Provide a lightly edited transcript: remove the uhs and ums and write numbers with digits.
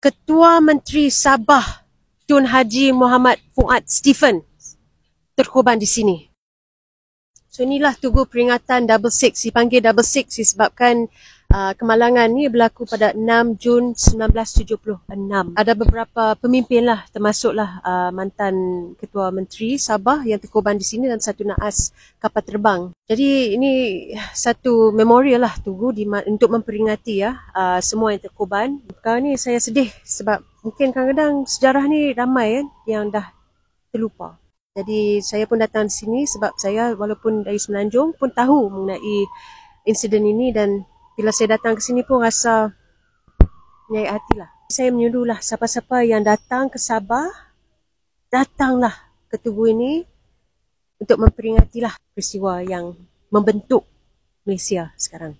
Ketua Menteri Sabah Tun Haji Muhammad Fuad Stephen terkorban di sini. So inilah Tugu peringatan Double Six. Dipanggil Double Six disebabkan kemalangan ni berlaku pada 6 Jun 1976. Ada beberapa pemimpin lah, termasuklah mantan Ketua Menteri Sabah yang terkorban di sini dan satu naas kapal terbang. Jadi ini satu memorial lah Tugu untuk memperingati semua yang terkorban. Sekarang ni saya sedih sebab mungkin kadang-kadang sejarah ni ramai kan yang dah terlupa. Jadi saya pun datang di sini sebab saya walaupun dari Semenanjung pun tahu mengenai insiden ini, dan bila saya datang ke sini pun rasa menyayat hatilah. Saya menyuruhlah siapa-siapa yang datang ke Sabah, datanglah ke Tugu ini untuk memperingatilah peristiwa yang membentuk Malaysia sekarang.